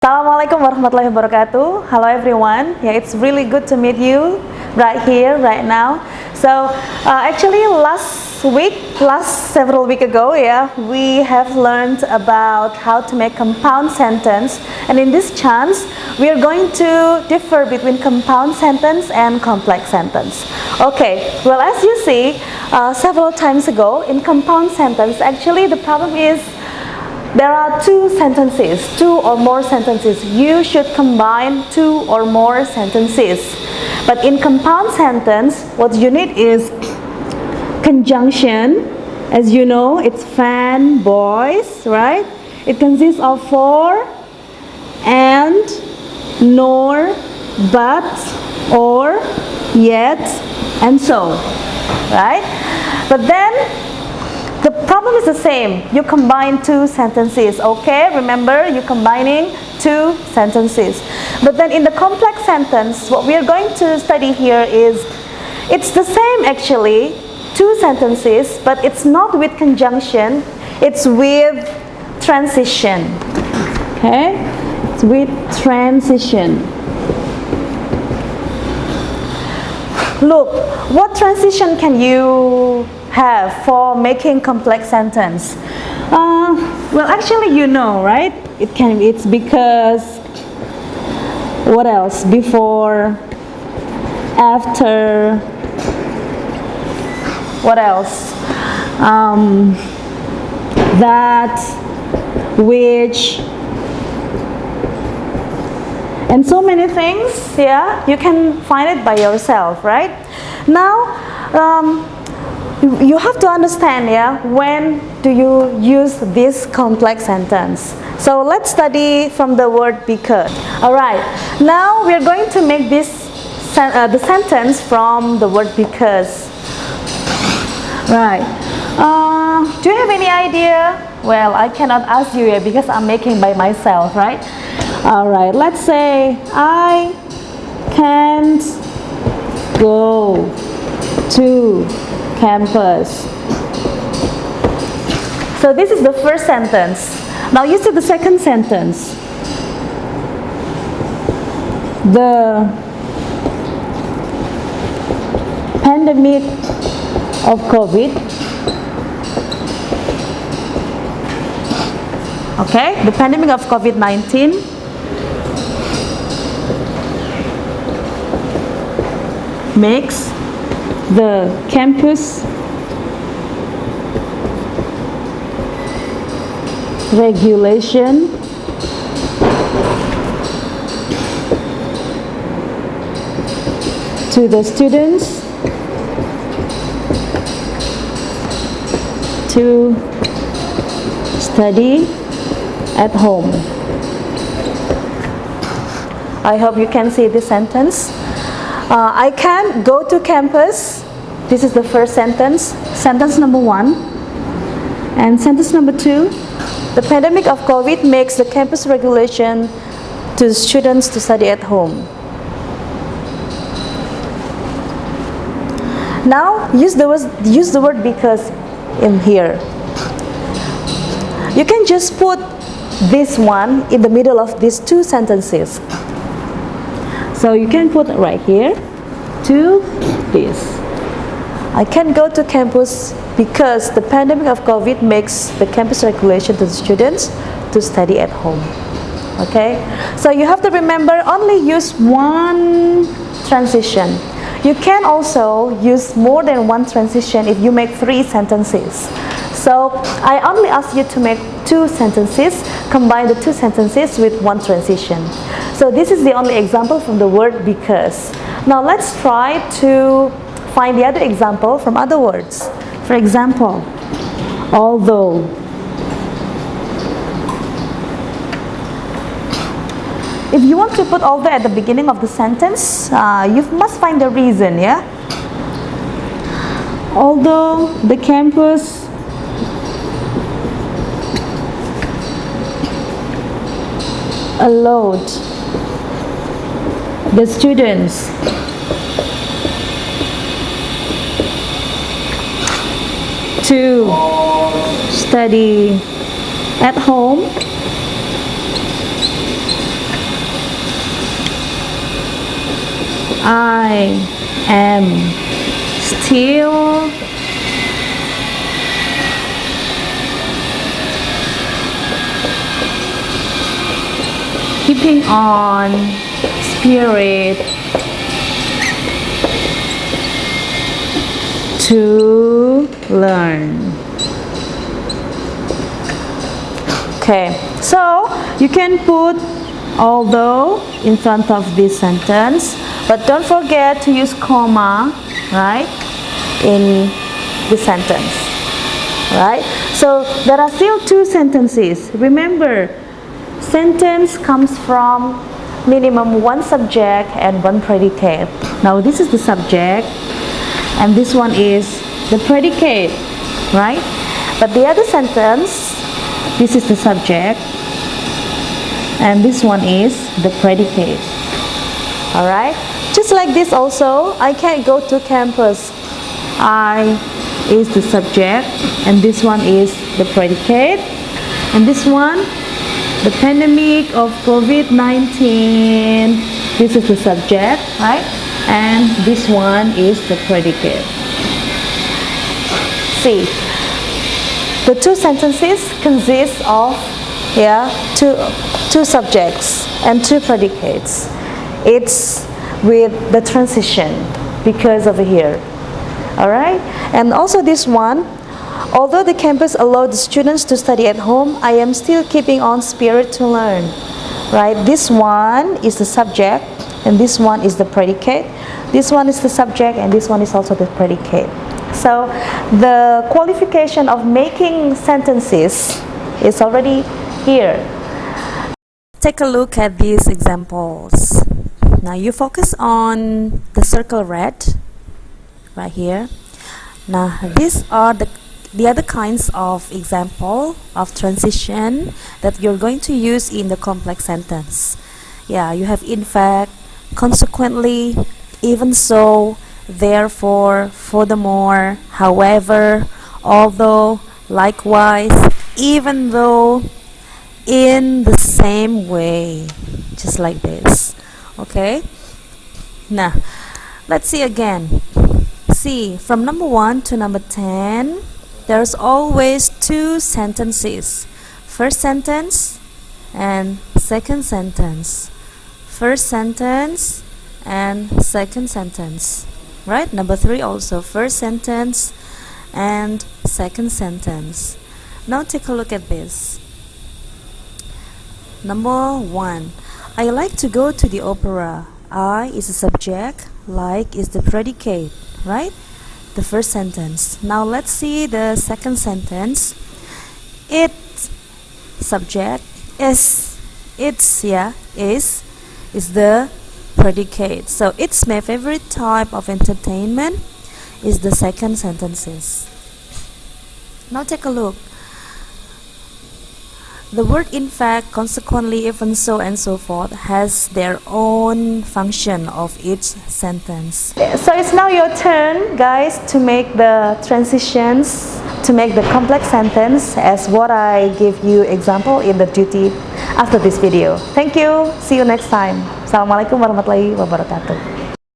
Assalamualaikum warahmatullahi wabarakatuh. Hello everyone. Yeah, it's really good to meet you right here, right now. So actually last several weeks ago, yeah, we have learned about how to make compound sentence. And in this chance, we are going to differ between compound sentence and complex sentence. Okay, well as you see, several times ago in compound sentence, actually the problem is there are two or more sentences. You should combine two or more sentences. But in compound sentence, what you need is conjunction. As you know, it's fan, boys, right? It consists of for, and, nor, but, or, yet, and so, right? But then the problem is the same. You combine two sentences, okay? Remember, you're combining two sentences. But then in the complex sentence, what we are going to study here is, it's the same actually, two sentences, but it's not with conjunction, it's with transition, okay? It's with transition. Look, what transition can you have for making complex sentence? Well, actually, you know, right? It's because, what else? Before, after, what else? That, which, and so many things. Yeah, you can find it by yourself, right? Now, you have to understand, yeah, when do you use this complex sentence. So let's study from the word because. Alright, now we are going to make the sentence from the word because. Right. Do you have any idea? Well, I cannot ask you yet because I'm making by myself, right? Alright, let's say I can't go to campus. So this is the first sentence. Now you see the second sentence. The pandemic of COVID. Okay, the pandemic of COVID-19 makes the campus regulation to the students to study at home. I hope you can see this sentence. I can go to campus. This is the first sentence. Sentence number one. And sentence number two. The pandemic of COVID makes the campus regulation to students to study at home. Now use the word because in here. You can just put this one in the middle of these two sentences. So you can put it right here to this. I can go to campus because the pandemic of COVID makes the campus regulation to the students to study at home. Okay? So you have to remember, only use one transition. You can also use more than one transition if you make three sentences. So I only ask you to make two sentences, combine the two sentences with one transition. So this is the only example from the word because. Now let's try to find the other example from other words. For example, although. If you want to put although at the beginning of the sentence, you must find the reason, yeah? Although the campus allowed the students to study at home, I am still keeping on spirit to learn. Okay, so you can put although in front of this sentence, but don't forget to use comma, right, in the sentence, right? So there are still two sentences. Remember, sentence comes from minimum one subject and one predicate. Now this is the subject and this one is the predicate, right? But the other sentence, this is the subject and this one is the predicate. Alright, just like this also, I can go to campus. I is the subject and this one is the predicate, and this one, the pandemic of COVID-19, this is the subject, right? And this one is the predicate. See, the two sentences consist of two subjects and two predicates. It's with the transition because over here. Alright, and also this one, although the campus allowed the students to study at home, I am still keeping on spirit to learn. Right, this one is the subject and this one is the predicate. This one is the subject and this one is also the predicate. So the qualification of making sentences is already here. Take a look at these examples. Now you focus on the circle red right here. Now these are the other kinds of example of transition that you're going to use in the complex sentence. Yeah, you have in fact, consequently, even so, therefore, furthermore, however, although, likewise, even though, in the same way, just like this. Okay, now let's see again. See, from number 1 to number 10, there's always two sentences. First sentence and second sentence. First sentence and second sentence. Right? Number 3 also, first sentence and second sentence. Now take a look at this. Number 1, I like to go to the opera. I is the subject, like is the predicate, right? The first sentence. Now let's see the second sentence. It, subject, is the predicate. So it's my favorite type of entertainment is the second sentences. Now take a look. The word in fact, consequently, even so, and so forth has their own function of each sentence. So it's now your turn, guys, to make the transitions, to make the complex sentence as what I give you example in the duty after this video. Thank you. See you next time. Assalamualaikum warahmatullahi wabarakatuh.